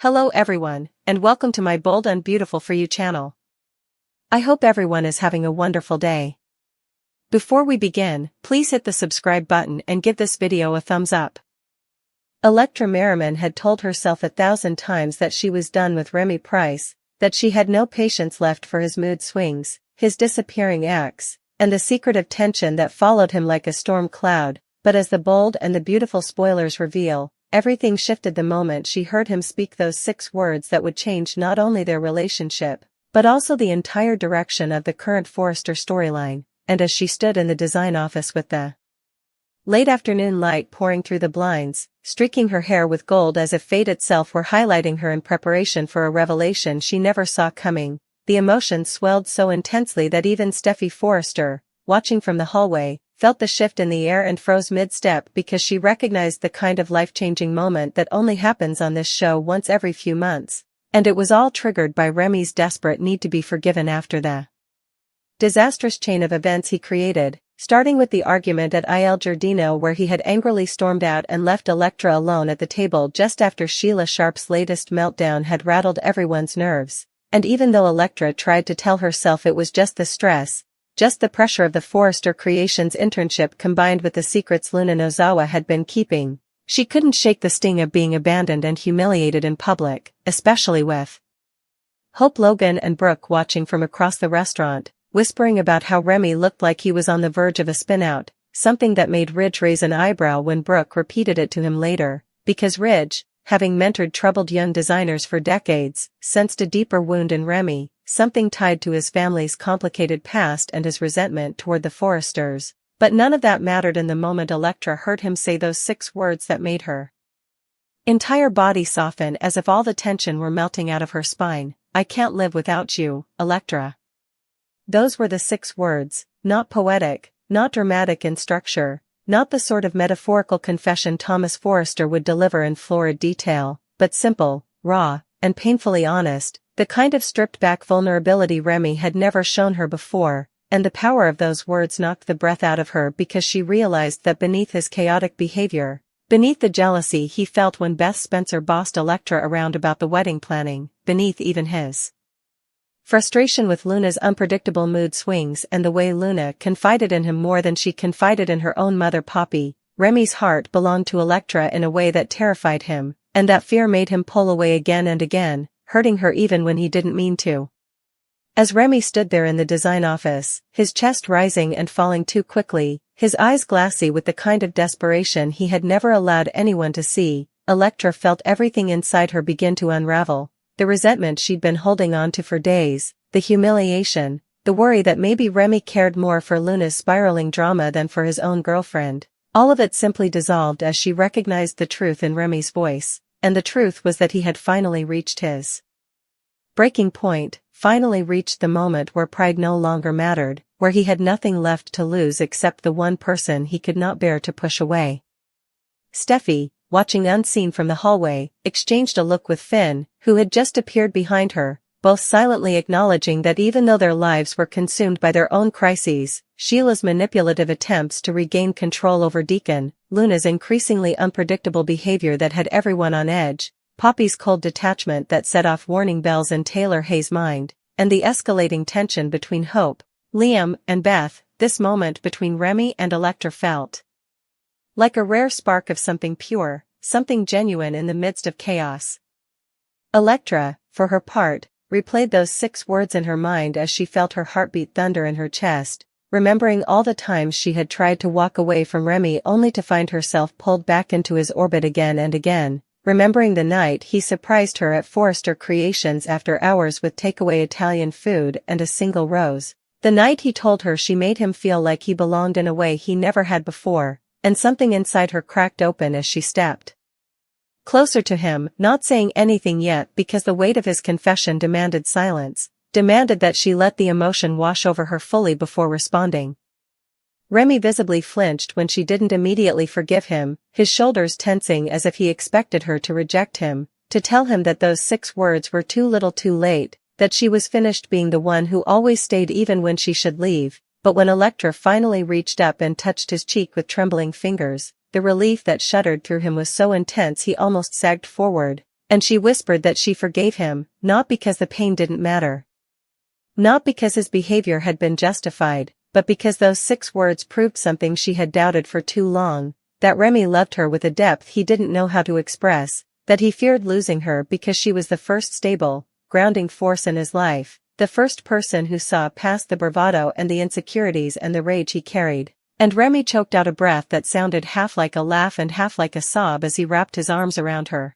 Hello everyone, and welcome to my Bold and Beautiful for You channel. I hope everyone is having a wonderful day. Before we begin, please hit the subscribe button and give this video a thumbs up. Electra Merriman had told herself 1,000 times that she was done with Remy Price, that she had no patience left for his mood swings, his disappearing acts, and the secretive tension that followed him like a storm cloud, but as the Bold and the Beautiful spoilers reveal, everything shifted the moment she heard him speak those 6 words that would change not only their relationship, but also the entire direction of the current Forrester storyline. And as she stood in the design office with the late afternoon light pouring through the blinds, streaking her hair with gold as if fate itself were highlighting her in preparation for a revelation she never saw coming, the emotions swelled so intensely that even Steffi Forrester, watching from the hallway, felt the shift in the air and froze mid-step because she recognized the kind of life-changing moment that only happens on this show once every few months, and it was all triggered by Remy's desperate need to be forgiven after the disastrous chain of events he created, starting with the argument at Il Giardino where he had angrily stormed out and left Electra alone at the table just after Sheila Sharp's latest meltdown had rattled everyone's nerves, and even though Electra tried to tell herself it was just the stress, just the pressure of the Forrester Creations internship combined with the secrets Luna Nozawa had been keeping, she couldn't shake the sting of being abandoned and humiliated in public, especially with Hope Logan and Brooke watching from across the restaurant, whispering about how Remy looked like he was on the verge of a spin-out, something that made Ridge raise an eyebrow when Brooke repeated it to him later, because Ridge, having mentored troubled young designers for decades, sensed a deeper wound in Remy, something tied to his family's complicated past and his resentment toward the Forresters, but none of that mattered in the moment Electra heard him say those 6 words that made her entire body soften as if all the tension were melting out of her spine. "I can't live without you, Electra." Those were the 6 words, not poetic, not dramatic in structure, not the sort of metaphorical confession Thomas Forrester would deliver in florid detail, but simple, raw, and painfully honest, the kind of stripped-back vulnerability Remy had never shown her before, and the power of those words knocked the breath out of her because she realized that beneath his chaotic behavior, beneath the jealousy he felt when Beth Spencer bossed Electra around about the wedding planning, beneath even his frustration with Luna's unpredictable mood swings and the way Luna confided in him more than she confided in her own mother Poppy, Remy's heart belonged to Electra in a way that terrified him, and that fear made him pull away again and again, hurting her even when he didn't mean to. As Remy stood there in the design office, his chest rising and falling too quickly, his eyes glassy with the kind of desperation he had never allowed anyone to see, Electra felt everything inside her begin to unravel. The resentment she'd been holding on to for days, the humiliation, the worry that maybe Remy cared more for Luna's spiraling drama than for his own girlfriend, all of it simply dissolved as she recognized the truth in Remy's voice, and the truth was that he had finally reached his breaking point, finally reached the moment where pride no longer mattered, where he had nothing left to lose except the one person he could not bear to push away. Steffi, watching unseen from the hallway, exchanged a look with Finn, who had just appeared behind her, both silently acknowledging that even though their lives were consumed by their own crises, Sheila's manipulative attempts to regain control over Deacon, Luna's increasingly unpredictable behavior that had everyone on edge, Poppy's cold detachment that set off warning bells in Taylor Hayes' mind, and the escalating tension between Hope, Liam, and Beth, this moment between Remy and Electra felt like a rare spark of something pure, something genuine in the midst of chaos. Electra, for her part, replayed those 6 words in her mind as she felt her heartbeat thunder in her chest, remembering all the times she had tried to walk away from Remy only to find herself pulled back into his orbit again and again, remembering the night he surprised her at Forrester Creations after hours with takeaway Italian food and a single rose, the night he told her she made him feel like he belonged in a way he never had before, and something inside her cracked open as she stepped closer to him, not saying anything yet because the weight of his confession demanded silence, demanded that she let the emotion wash over her fully before responding. Remy visibly flinched when she didn't immediately forgive him, his shoulders tensing as if he expected her to reject him, to tell him that those 6 words were too little too late, that she was finished being the one who always stayed even when she should leave. But when Electra finally reached up and touched his cheek with trembling fingers, the relief that shuddered through him was so intense he almost sagged forward, And she whispered that she forgave him, not because the pain didn't matter. Not because his behavior had been justified, but because those 6 words proved something she had doubted for too long, that Remy loved her with a depth he didn't know how to express, that he feared losing her because she was the first stable, grounding force in his life, the first person who saw past the bravado and the insecurities and the rage he carried. And Remy choked out a breath that sounded half like a laugh and half like a sob as he wrapped his arms around her.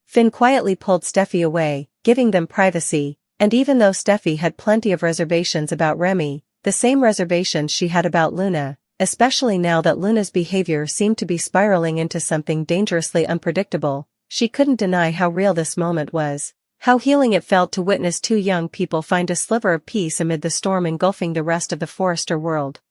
Finn quietly pulled Steffi away, giving them privacy, and even though Steffi had plenty of reservations about Remy, the same reservations she had about Luna, especially now that Luna's behavior seemed to be spiraling into something dangerously unpredictable, she couldn't deny how real this moment was, how healing it felt to witness 2 young people find a sliver of peace amid the storm engulfing the rest of the Forrester world.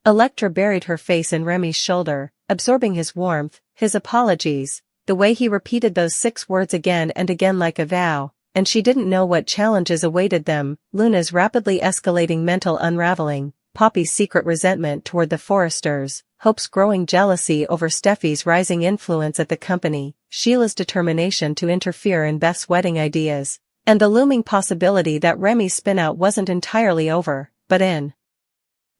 Electra buried her face in Remy's shoulder, absorbing his warmth, his apologies, the way he repeated those 6 words again and again like a vow, and she didn't know what challenges awaited them, Luna's rapidly escalating mental unraveling, Poppy's secret resentment toward the Forresters, Hope's growing jealousy over Steffi's rising influence at the company, Sheila's determination to interfere in Beth's wedding ideas, and the looming possibility that Remy's spin-out wasn't entirely over, but in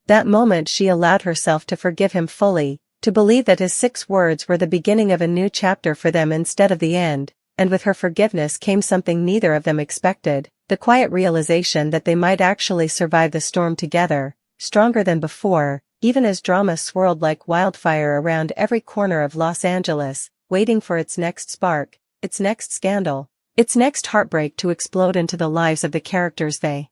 that moment she allowed herself to forgive him fully, to believe that his 6 words were the beginning of a new chapter for them instead of the end, and with her forgiveness came something neither of them expected, the quiet realization that they might actually survive the storm together, stronger than before, even as drama swirled like wildfire around every corner of Los Angeles, waiting for its next spark, its next scandal, its next heartbreak to explode into the lives of the characters they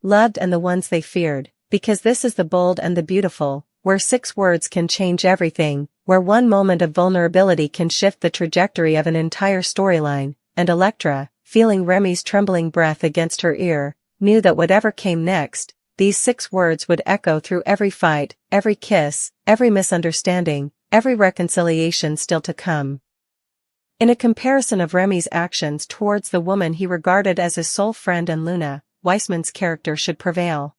loved and the ones they feared, because this is the bold and the beautiful, where 6 words can change everything, where one moment of vulnerability can shift the trajectory of an entire storyline, and Electra, feeling Remy's trembling breath against her ear, knew that whatever came next, these 6 words would echo through every fight, every kiss, every misunderstanding, every reconciliation still to come. In a comparison of Remy's actions towards the woman he regarded as his sole friend and Luna, Weissman's character should prevail.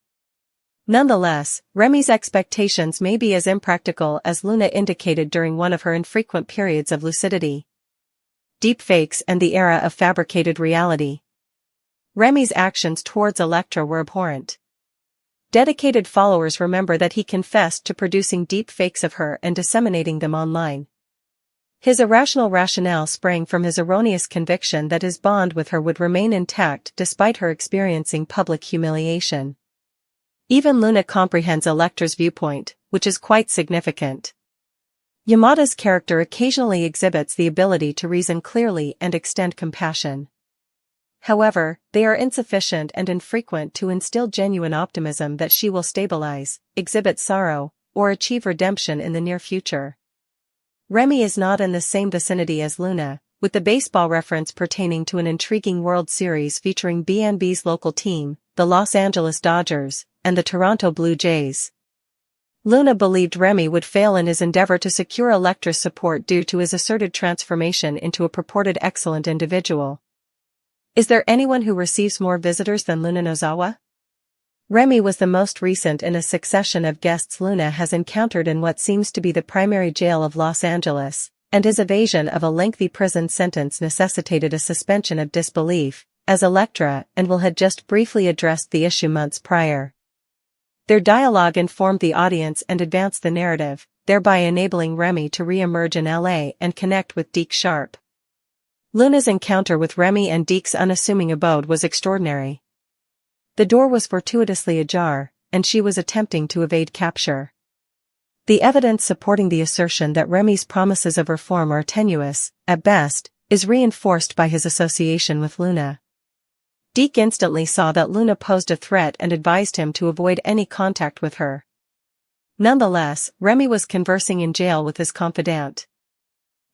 Nonetheless, Remy's expectations may be as impractical as Luna indicated during one of her infrequent periods of lucidity. Deepfakes and the era of fabricated reality. Remy's actions towards Electra were abhorrent. Dedicated followers remember that he confessed to producing deepfakes of her and disseminating them online. His irrational rationale sprang from his erroneous conviction that his bond with her would remain intact despite her experiencing public humiliation. Even Luna comprehends Electra's viewpoint, which is quite significant. Yamada's character occasionally exhibits the ability to reason clearly and extend compassion. However, they are insufficient and infrequent to instill genuine optimism that she will stabilize, exhibit sorrow, or achieve redemption in the near future. Remy is not in the same vicinity as Luna, with the baseball reference pertaining to an intriguing World Series featuring BNB's local team, the Los Angeles Dodgers, and the Toronto Blue Jays. Luna believed Remy would fail in his endeavor to secure Electra's support due to his asserted transformation into a purported excellent individual. Is there anyone who receives more visitors than Luna Nozawa? Remy was the most recent in a succession of guests Luna has encountered in what seems to be the primary jail of Los Angeles, and his evasion of a lengthy prison sentence necessitated a suspension of disbelief, as Electra and Will had just briefly addressed the issue months prior. Their dialogue informed the audience and advanced the narrative, thereby enabling Remy to re-emerge in LA and connect with Deke Sharp. Luna's encounter with Remy and Deke's unassuming abode was extraordinary. The door was fortuitously ajar, and she was attempting to evade capture. The evidence supporting the assertion that Remy's promises of reform are tenuous, at best, is reinforced by his association with Luna. Deke instantly saw that Luna posed a threat and advised him to avoid any contact with her. Nonetheless, Remy was conversing in jail with his confidant.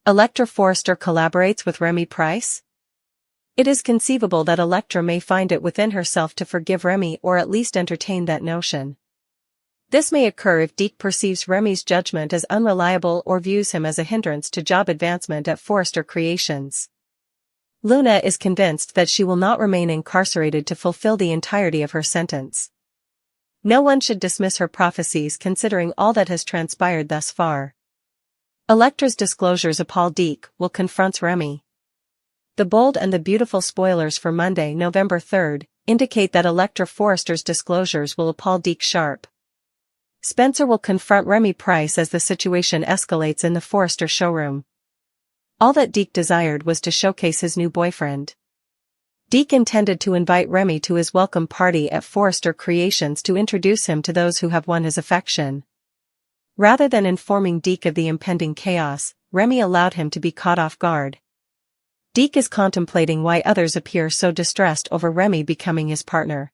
Electra Forrester collaborates with Remy Price? It is conceivable that Electra may find it within herself to forgive Remy or at least entertain that notion. This may occur if Deke perceives Remy's judgment as unreliable or views him as a hindrance to job advancement at Forrester Creations. Luna is convinced that she will not remain incarcerated to fulfill the entirety of her sentence. No one should dismiss her prophecies considering all that has transpired thus far. Electra's disclosures appall Deke, Will confronts Remy. The Bold and the Beautiful spoilers for Monday, November 3rd, indicate that Electra Forrester's disclosures will appall Deke Sharp. Spencer will confront Remy Price as the situation escalates in the Forrester showroom. All that Deke desired was to showcase his new boyfriend. Deke intended to invite Remy to his welcome party at Forrester Creations to introduce him to those who have won his affection. Rather than informing Deke of the impending chaos, Remy allowed him to be caught off guard. Deke is contemplating why others appear so distressed over Remy becoming his partner.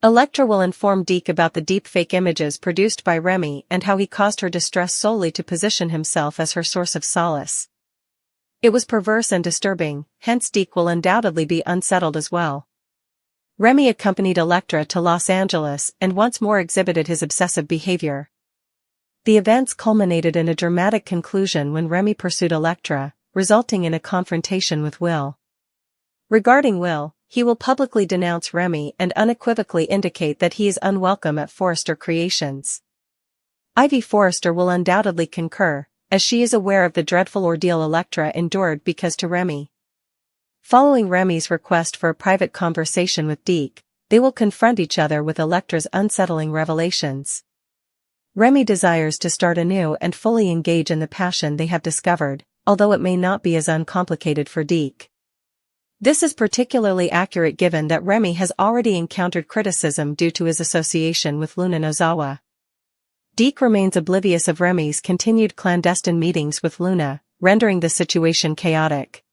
Electra will inform Deke about the deepfake images produced by Remy and how he caused her distress solely to position himself as her source of solace. It was perverse and disturbing, hence Deke will undoubtedly be unsettled as well. Remy accompanied Electra to Los Angeles and once more exhibited his obsessive behavior. The events culminated in a dramatic conclusion when Remy pursued Electra, resulting in a confrontation with Will. Regarding Will, he will publicly denounce Remy and unequivocally indicate that he is unwelcome at Forrester Creations. Ivy Forrester will undoubtedly concur, as she is aware of the dreadful ordeal Electra endured because to Remy. Following Remy's request for a private conversation with Deke, they will confront each other with Electra's unsettling revelations. Remy desires to start anew and fully engage in the passion they have discovered, although it may not be as uncomplicated for Deke. This is particularly accurate given that Remy has already encountered criticism due to his association with Luna Nozawa. Deke remains oblivious of Remy's continued clandestine meetings with Luna, rendering the situation chaotic.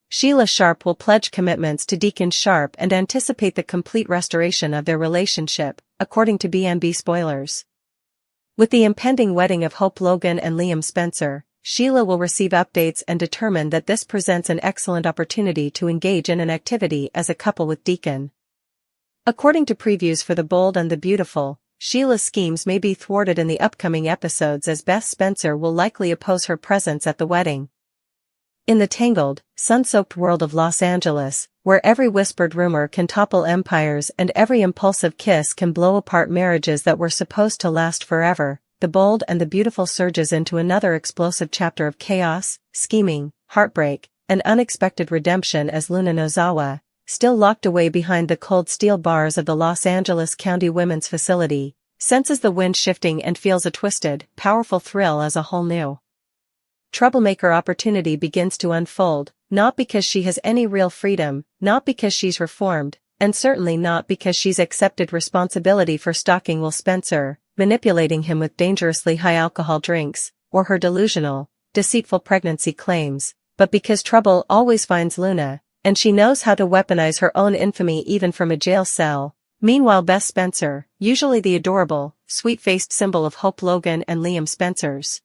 Sheila Sharp will pledge commitments to Deacon Sharp and anticipate the complete restoration of their relationship, according to B&B spoilers. With the impending wedding of Hope Logan and Liam Spencer, Sheila will receive updates and determine that this presents an excellent opportunity to engage in an activity as a couple with Deacon. According to previews for The Bold and the Beautiful, Sheila's schemes may be thwarted in the upcoming episodes as Beth Spencer will likely oppose her presence at the wedding. In the tangled, sun-soaked world of Los Angeles, where every whispered rumor can topple empires and every impulsive kiss can blow apart marriages that were supposed to last forever, The Bold and the Beautiful surges into another explosive chapter of chaos, scheming, heartbreak, and unexpected redemption as Luna Nozawa, still locked away behind the cold steel bars of the Los Angeles County Women's Facility, senses the wind shifting and feels a twisted, powerful thrill as a whole new troublemaker opportunity begins to unfold, not because she has any real freedom, not because she's reformed, and certainly not because she's accepted responsibility for stalking Will Spencer, manipulating him with dangerously high alcohol drinks, or her delusional, deceitful pregnancy claims, but because trouble always finds Luna, and she knows how to weaponize her own infamy even from a jail cell. Meanwhile Beth Spencer, usually the adorable, sweet-faced symbol of Hope Logan and Liam Spencer's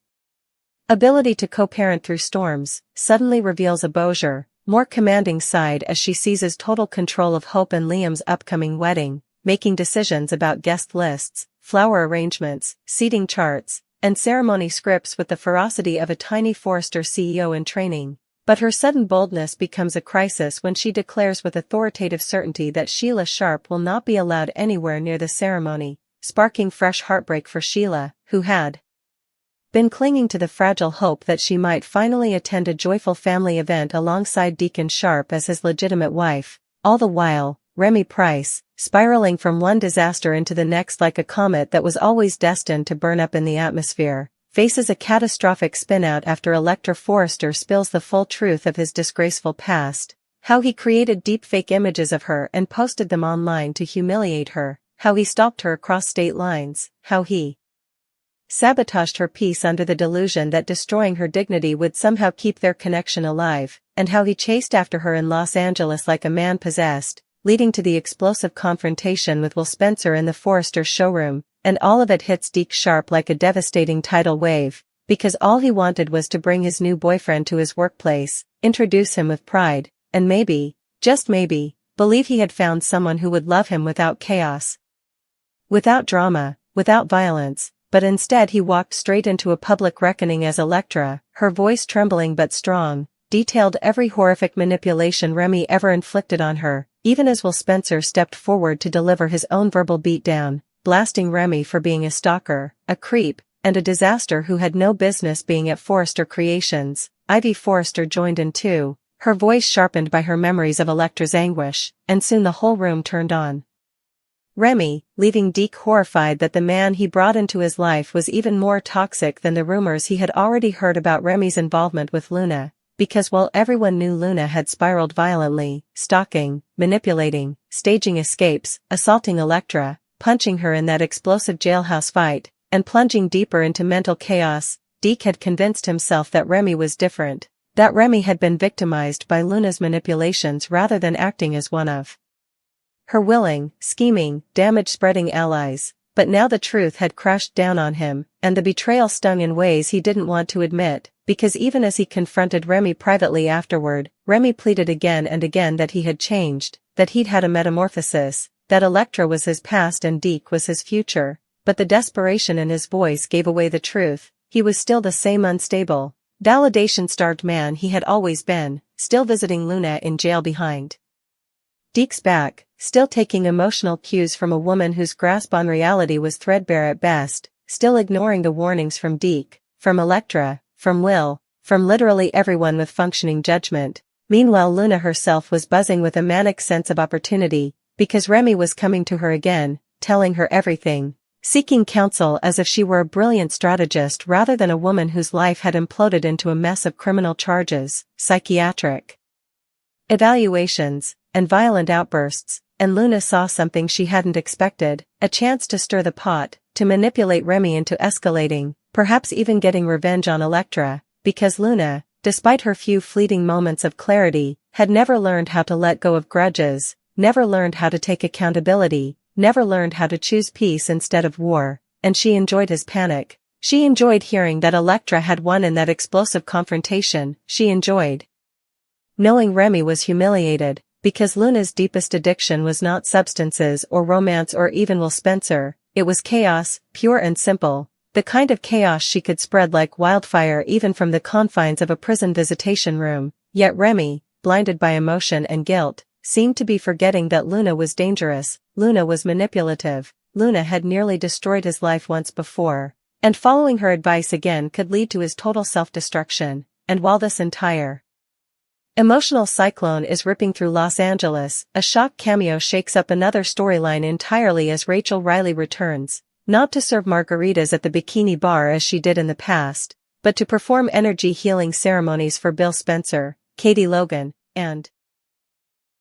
ability to co-parent through storms, suddenly reveals a bolder, more commanding side as she seizes total control of Hope and Liam's upcoming wedding, making decisions about guest lists, flower arrangements, seating charts, and ceremony scripts with the ferocity of a tiny Forrester CEO in training. But her sudden boldness becomes a crisis when she declares with authoritative certainty that Sheila Sharp will not be allowed anywhere near the ceremony, sparking fresh heartbreak for Sheila, who had been clinging to the fragile hope that she might finally attend a joyful family event alongside Deacon Sharp as his legitimate wife. All the while, Remy Price, spiraling from one disaster into the next like a comet that was always destined to burn up in the atmosphere, faces a catastrophic spin-out after Electra Forrester spills the full truth of his disgraceful past, how he created deepfake images of her and posted them online to humiliate her, how he stalked her across state lines, how he sabotaged her peace under the delusion that destroying her dignity would somehow keep their connection alive, and how he chased after her in Los Angeles like a man possessed, leading to the explosive confrontation with Will Spencer in the Forrester showroom, and all of it hits Deke Sharp like a devastating tidal wave, because all he wanted was to bring his new boyfriend to his workplace, introduce him with pride, and maybe, just maybe, believe he had found someone who would love him without chaos, without drama, without violence. But instead he walked straight into a public reckoning as Electra, her voice trembling but strong, detailed every horrific manipulation Remy ever inflicted on her, even as Will Spencer stepped forward to deliver his own verbal beatdown, blasting Remy for being a stalker, a creep, and a disaster who had no business being at Forrester Creations. Ivy Forrester joined in too, her voice sharpened by her memories of Electra's anguish, and soon the whole room turned on. Remy, leaving Deke horrified that the man he brought into his life was even more toxic than the rumors he had already heard about Remy's involvement with Luna, because while everyone knew Luna had spiraled violently, stalking, manipulating, staging escapes, assaulting Electra, punching her in that explosive jailhouse fight, and plunging deeper into mental chaos, Deke had convinced himself that Remy was different, that Remy had been victimized by Luna's manipulations rather than acting as one of her willing, scheming, damage-spreading allies. But now the truth had crashed down on him, and the betrayal stung in ways he didn't want to admit, because even as he confronted Remy privately afterward, Remy pleaded again and again that he had changed, that he'd had a metamorphosis, that Electra was his past and Deke was his future. But the desperation in his voice gave away the truth. He was still the same unstable, validation-starved man he had always been, still visiting Luna in jail behind Deke's back, still taking emotional cues from a woman whose grasp on reality was threadbare at best, still ignoring the warnings from Deke, from Electra, from Will, from literally everyone with functioning judgment. Meanwhile Luna herself was buzzing with a manic sense of opportunity, because Remy was coming to her again, telling her everything, seeking counsel as if she were a brilliant strategist rather than a woman whose life had imploded into a mess of criminal charges, psychiatric evaluations, and violent outbursts, and Luna saw something she hadn't expected, a chance to stir the pot, to manipulate Remy into escalating, perhaps even getting revenge on Electra, because Luna, despite her few fleeting moments of clarity, had never learned how to let go of grudges, never learned how to take accountability, never learned how to choose peace instead of war, and she enjoyed his panic. She enjoyed hearing that Electra had won in that explosive confrontation. She enjoyed knowing Remy was humiliated, because Luna's deepest addiction was not substances or romance or even Will Spencer, it was chaos, pure and simple, the kind of chaos she could spread like wildfire even from the confines of a prison visitation room. Yet Remy, blinded by emotion and guilt, seemed to be forgetting that Luna was dangerous, Luna was manipulative, Luna had nearly destroyed his life once before, and following her advice again could lead to his total self-destruction. And while this entire emotional cyclone is ripping through Los Angeles, a shock cameo shakes up another storyline entirely as Rachel Riley returns, not to serve margaritas at the bikini bar as she did in the past, but to perform energy healing ceremonies for Bill Spencer, Katie Logan, and